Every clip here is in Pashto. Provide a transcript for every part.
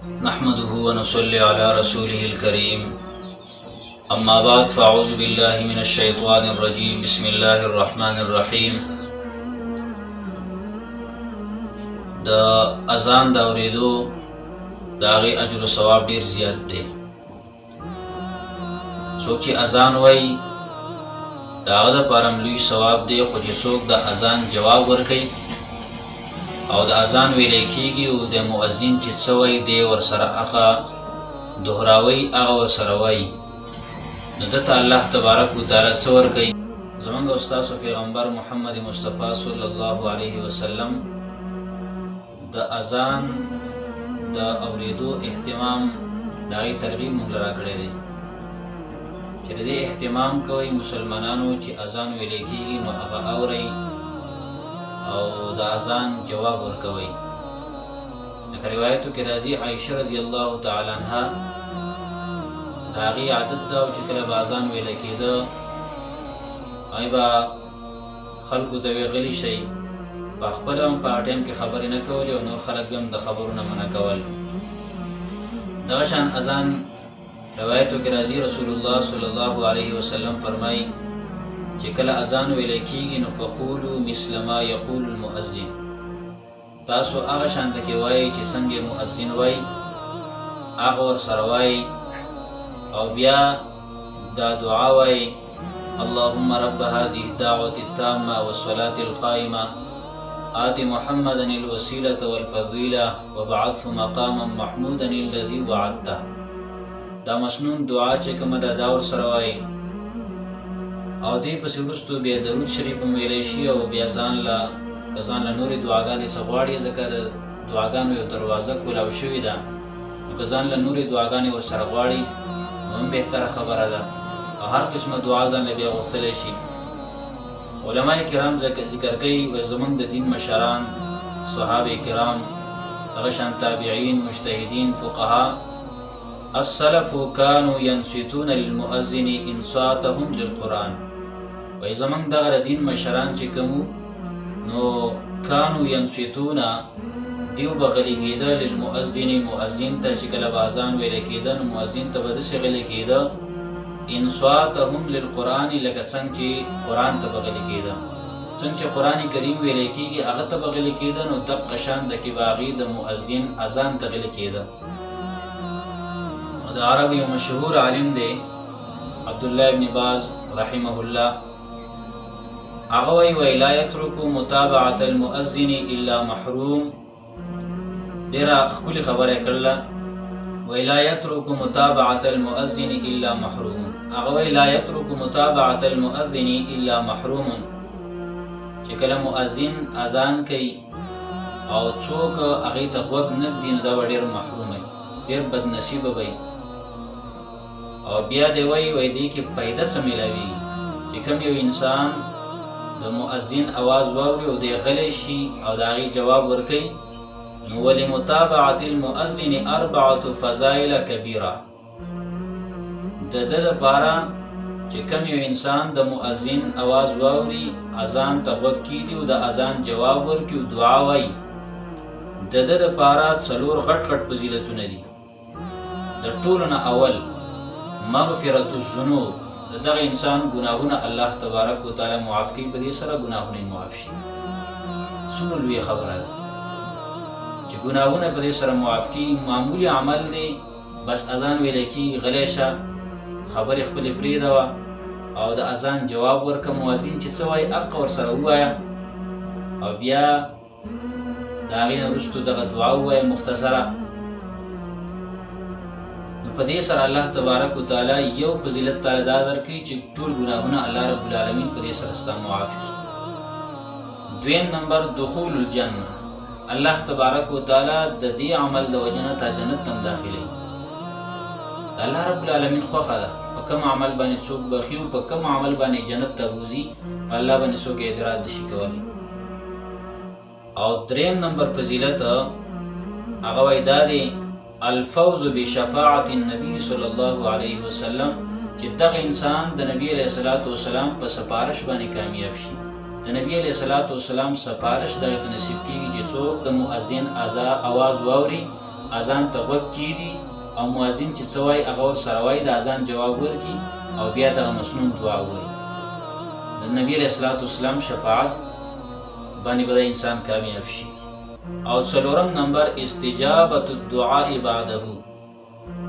نحمده ونصلي على رسوله الكريم أما بعد فأعوذ بالله من الشيطان الرجيم بسم الله الرحمن الرحيم. دا اذان دا اوریدو دا غي اجر و ثواب ډیر زیات دی. څوک چې اذان وای دا هغه لپاره لوی ثواب دی، خو چې څوک د اذان جواب ورکوي او د اذان ویلې کېږي او د مؤذن چې څه وایي دی ورسره هغه دهراوي، هغه ورسره وایي، نو دته الله تبارک وتعالی څه ورکوي. زموږ استاد پیغمبر محمد مصطفی صلی الله علیه وسلم د اذان د اوریدو اهتمام د هغې ترغیب موږ له راکړی دی چې د دې اهتمام کوئ مسلمانانو چې اذان ویلې کېږي نو هغه اورئ او د اذان جواب ورکوئ. لکه روایتو کې راځي عایشه رضی الله تعالی عنها د هغې عادت ده چې کله به اذان ویلی کېده هغې به خلکو ته وی غلي شئ، په خپله هم په ټایم کې خبرې نه کولې او نور خلک به هم د خبرو نه منع کول. دغه شان اذان روایتو کې راځي رسول الله صلی الله علیه وسلم فرمایي چې کله اذان ویلی کېږي نو فقولو مثل ما یقول المؤذن، تاسو هغه شانته کې وایئ چې څنګه مؤذن وایي هغه ورسره وایئ، او بیا دا دعا وایئ اللهم رب هذه الدعوة التامة والصلاة القائمة آت محمدا الوسيلة والفضيلة وبعثه مقاما محمودا الذي وعدته. دا مسنون دعا چې کومه ده دا ورسره وایئ او دې پسې وروستو بیا درود شریف هم ویلی شي او بیا ځان له نورې دعاګانې څه غواړي، ځکه د دعاګانو یو دروازه کولاو شوې ده، نو که ځان له نورې دعاګانې ورسره غواړي نو هم بهتره خبره ده او هر قسمه دعا ځان له بیا غوښتلی شي. علما کرام ذکر کوي زموږ د دین مشران صحابه کرام دغه شان تابعین مجتهدین فقها السلف كانوا ينصتون للمؤذن انصاتهم للقرآن. وای زموږ دغه دین مشران چې کوم نو كانوا ينصتون دیو به غلی کېده للمؤذن مؤذن ته چې کله به اذان ویلی کېده نو مؤذن ته به داسې غلی کېده انصاتهم للقرآن لکه څنګه چې قرآن ته به غلی کېده، څنګه چې قرآن کریم ویلی کېږي هغه ته به غلی کېده نو دقه شان ده کې به هغې د مؤذن اذان ته غلی کېده. د عرب یو مشهور عالم دی عبدالله ابن باز رحمه الله، هغه وایي لا يترك متابعة المؤذن الا محروم. ډېره ښکلې خبره یې کړله، وایي لا يترك متابعة المؤذن الا محروم. هغه وایي لا يترك متابعة المؤذن الا محروم، چې کله مؤذن اذان کوي او څوک هغې ته غوږ نه ږدي نو دا به ډېر محروم وي، ډېر بدنصیبه به وي. او بیا دی وایي دې کې فایده څه میلاویږي چې کوم یو انسان د مؤذن اواز واوري او دی غلی شي او د هغې جواب ورکوي نو ولمتابعة المؤذن 4 فضائل کبیره. د ده دپاره چې کوم یو انسان د مؤذن اواز واوري اذان ته غوږ کېږدي او د اذان جواب ورکړي او دعا وایي، د ده دپاره 4 غټ غټ فضیلتونه دي. د ټولو نه اول مغفرة الذنوب، د دغه انسان ګناهونه الله تبارک وتعالی معاف کوي، په دې سره ګناهونه یې معاف شي. څومره لویه خبره ده چې ګناهونه په دې سره معاف کېږي. معمولي عمل دی، بس اذان ویلی کېږي غلی شه، خبرې خپلې پرېږدوه او د اذان جواب ورکړه، مؤذن چې څه وایي حق ورسره ووایه او بیا د هغې نه وروستو دغه دعا ووایه مختصره. نو په دې سره الله تبارک وتعالی یو فضیلت تعالی دا درکوي چې ټول ګناهونه الله رب العالمین په دې سره ستا معاف کړي. دویم نمبر دخول الجنه، الله تبارک وتعالی د دې عمل د وجې نه تا جنت ته هم داخلوي. د الله رب العالمین خوښه ده په کوم عمل باندې څوک بخي او په کوم عمل باندې جنت ته بوځي، په الله باندې څوک اعتراض نشي کولی. او دریم نمبر فضیلت هغه وایي دا دی الفوز بشفاعة النبي صلی الله علیه وسلم، چې دغه انسان د نبی علیه الصلاة والسلام په سپارش باندې کامیاب شي. د نبی علیه الصلاة والسلام سپارش دغه ته نصیب کېږي چې څوک د مؤذن اواز واوري اذان ته غوږ کیږدي او مؤذن چې څه وایي هغه ورسره وایي د اذان جواب ورکړي او بیا دغه مسنون دعا ووایي. د نبي علیه الصلاة والسلام شفاعت باندې به د انسان کامیاب شي. او څلورم نمبر استجابة الدعاء بعده،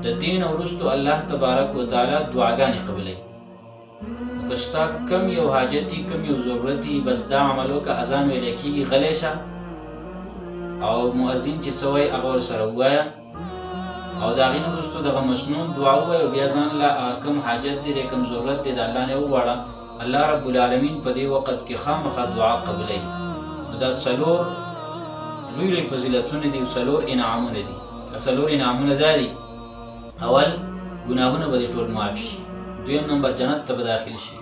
د دین وروستو الله تبارک وتعالی دعاګانې قبلوي. که ستا کم یو حاجت دي، کم یو ضرورت دي، بس دا عمل وکړه، اذان ویلی کېږي غلی شه او مؤذن چې څه وایي هغه ورسره ووایه او د هغې نه وروستو دغه مسنون دعا ووایه او بیا ځان له کم حاجت دی دی، کم ضرورت دی د الله نه وغواړه. الله رب العالمین په دې وخت کې خامخا دعا قبلوي. نو دا څلور لوی لوی فضیلتونه دي او څلور انعامونه دي. څلور انعامونه دا دي: اول ګناهونه به دې ټول معاف شي، دویم نمبر جنت ته به داخل شي،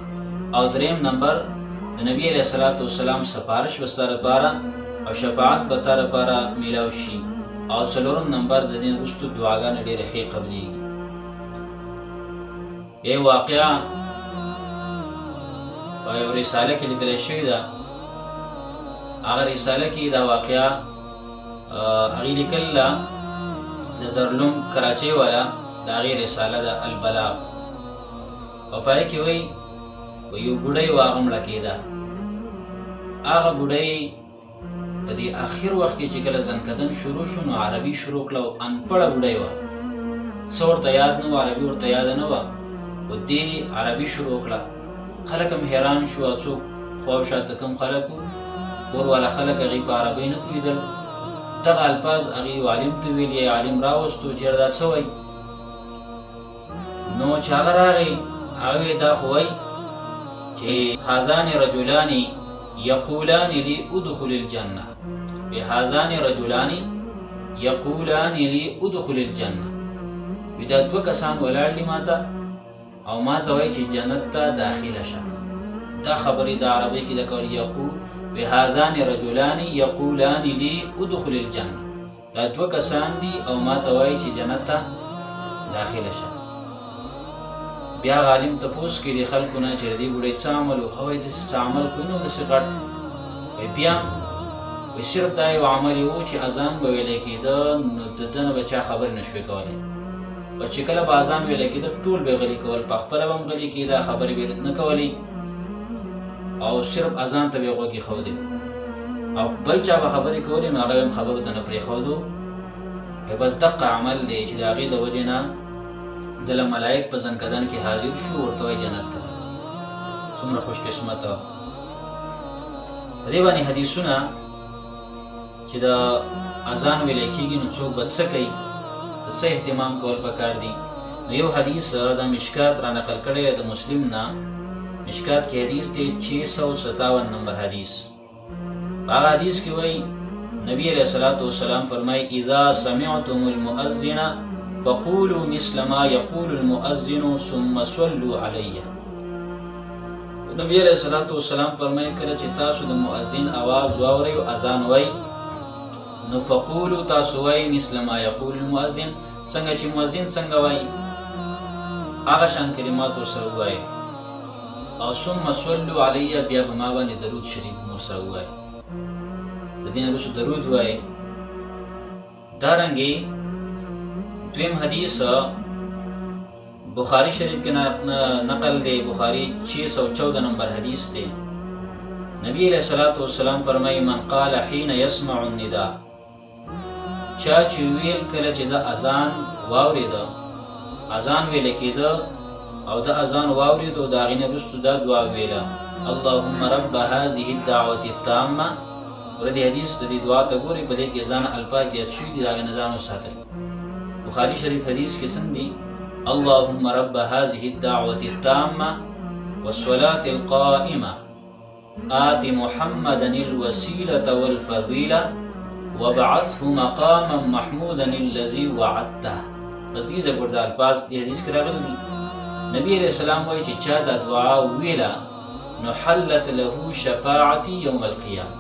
او دریم نمبر د نبي علیه الصلاة والسلام سپارش به ستا لپاره او شفاعت به تا لپاره میلاو شي، او څلورم نمبر د دې وروستو دعاګانې ډېرې ښې قبلېږي. بیا یې واقعه په یو رساله کې لیکلی شوې ده. هغه رساله کې دا واقعه هغې لیکله د درلوم کراچۍ والا د هغې رساله ده البلاغ، او په هغې کې وایي یو بوډۍ وه هغه مړه کېده. هغه بوډۍ په دې آخر وخت کې چې کله زنکدن شروع شو نو عربي شروع کړه او انپړه بوډۍ وه، څه ورته یاد نه وه، عربي ورته یاده نه وه، خو دې عربي شروع کړه. خلک هم حیران شو، او څوک خوا او شاته کوم خلک وو کور والا خلک هغې په عربۍ نه پوهېدل. دغه الفاظ هغې یو عالم ته ویل، یا عالم راوستو چې یاره دا څه وایي. نو چې هغه راغی هغه یې دا خو وایي چې هذان رجلان یقولان لی ادخل الجنه، هذان رجلان یقولان لی ادخل الجنه، وی دا دوه کسان ولاړ دي ماته او ماته وایي چې جنت ته داخله شه. دا خبرې د عربۍ کې د کول یقول هذان رجلان یقولان لی ادخل الجنه، دا دوه کسان دي او ماته وایي چې جنت ته داخله شه. بیا عالم تپوس کوي د خلکو نه چې د دې بوډۍ څه عمل و، هغه وایي داسې څه عمل خو نه و داسې غټ. بیا صرف دا یو عمل یې و چې اذان به ویلی کېده نو د ده نه به چا خبرې نه شوې کولی. بس چې کله به اذان ویلی کېده ټول به یې غلي کول، پخپله به هم غلي کېده، خبرې به یې نه کولې او صرف اذان ته به یې غوږ ایښودی، او بل چا به خبرې کولې نو هغه به هم خبرو ته نه پرېښودو. بس دقه عمل دی چې د هغې د وجې نه دله ملائک په زنکدن کې حاضر شو، ورته وایي جنت ته ځه. څومره خوش قسمته وه. په دې باندې حدیثونه چې د اذان ویلی کېږي نو څوک به څه کوي، د څه اهتمام کول پکار دي. نو یو حدیث د مشکات را نقل کړی د مسلم نه، مشکات کې حدیث دی 657 نمبر حدیث. هغه حدیث کې وایي نبی علیہ الصلوۃ والسلام فرمایي اذا سمعتم المؤذن فقولوا مثل ما يقول المؤذن ثم صلوا علی. نبی علیہ الصلوۃ والسلام فرمایي کله چې تاسو د مؤذن आवाज واورئ او اذان وایي نو فقولوا تاسو وایي مثل ما يقول المؤذن، څنګه چې مؤذن څنګه وایي هغه شان کلمات ورسره ووایي، او ثم صلوا علی بیا په ما باندې درود شریف ورسره ووایي، د دې نه وروسته درود وایي. دارنګې دویم حدیث بخاری شریف کې نقل دی، بخاری 614 نمبر حدیث دی. نبی علیہ الصلوۃ والسلام فرمایي من قال حين يسمع النداء، چا چې ویل کله چې د اذان واورېده، اذان ویل کېده او د اذان واورېده، د هغې نه وروسته دا دعا ویله اللهم رب هذه الدعوة التامة. ورته حدیث د دې دعا ته ګورئ، په دې کې ځان الفاظ یاد شوي دي، د هغې نه ځان وساتئ. بخاری شریف حدیث کې څنګه دي اللهم رب هذه الدعوة التامة والصلاة القائمة آت محمدا الوسيلة والفضيلة وابعثه مقاما محمودا الذي وعدته. بس دې زبر د الفاظ دې حدیث کې راغلي دي. نبی علیہ السلام وایي چې چا دا دعا ویله نو حلت له شفاعتي یوم القیامة،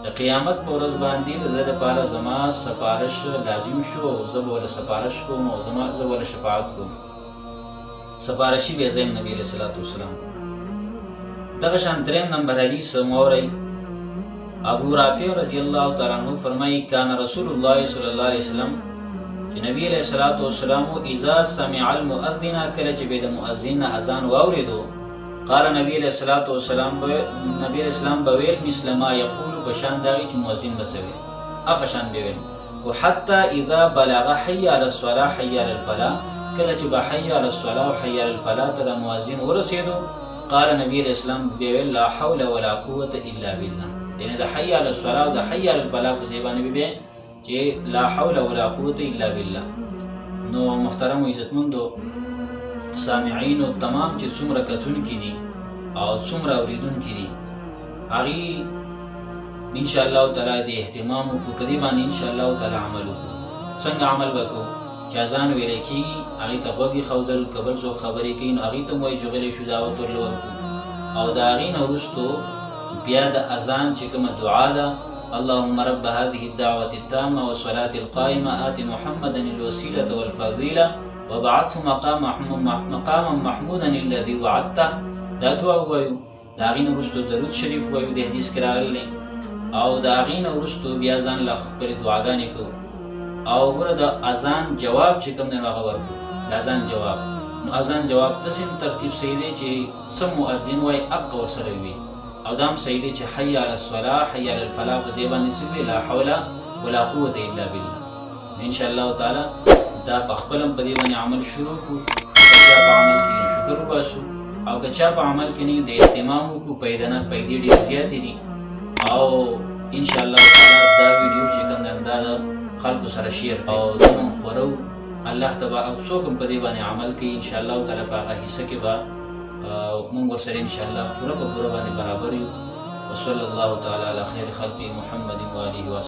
د قیامت په ورځ باندې د ده لپاره زما سپارش لازم شو، او زه به ورله سپارش کوم او زه به ورله شفاعت کوم، سپارشي به یې زه یم نبي علیه صلات وسلام. دغه شان دریم نمبر حدیث واورئ. ابو رافع رضی الله تعالی عنہ فرمایي کان رسول الله صلی الله علیه وسلم نبی علیہ الصلوۃ والسلام اذا سمع المؤذن کله چې به د مؤذن اذان واوریدو قال نبی علیہ الصلوۃ والسلام نبی علیہ السلام بویل مثل ما یقول بشان داغي چې مؤذن بسوي افشان بویل وحتى اذا بلغ حي على الصلاه حي على الفلاح کله چې به حي على الصلاه حي على الفلاح ته مؤذن ورسېدو قال نبی علیہ السلام بویل لا حول ولا قوه الا بالله یعنی د حي على الصلاه او د حي على الفلاح فزیبانه به چې لا حول ولا قوه الا بالله. نو محترم و عزتمندو سامعین او تمام چې څومره کتونکي دي او څومره اوریدونکي دي هغه ان شاء الله تعالی د اهتمام کو کدی باندې ان شاء الله تعالی عمل وکړو. څنګه عمل وکړو چې اذان ویل کیږي هغه ته وګي خودل قبل زو خبرې کین هغه ته موي جوړلې شو دعوت ورلو او دا غین ورستو بیا د اذان چې کوم دعا ده اللهم رب هذه الدعوة التامة والصلاة القائمة آت محمدا الوسيلة والفضيلة وابعثه مقاما محمودا الذي وعدته دا دعا وایو. دا غین ورستو درود شریف وایو د حدیث کې راغلی او دا غین ورستو بیا ځان له خپل دعاګانې کو او ګوره د اذان جواب چې کوم دی هغه ورکړو. د اذان جواب نو اذان جواب تسم ترتیب صحیح دی چې سم مؤذن وای اق ورسره وي او دام صحیح دی چې حي على الصلاه حي على الفلاح په ځای باندې سوي لا حول ولا قوه الا بالله. ان شاء الله تعالی دا په خپلم په دې باندې عمل شروع کو چې په عمل کې شکر وباسو او که چا په عمل کې نه د اهتمام کو پیدانه پیدې ډیر زیات دي او ان شاء الله تعالی دا ویډیو چې کوم دا خلکو سره شیر او دمو خورو الله تبارک څوک په دې باندې عمل کوي ان شاء الله تعالی په هغه حصہ کې به مونږ ورسره ان شاء الله پوره باندې برابر یو. وصلی الله تعالی علی خیر خلق محمد و آله و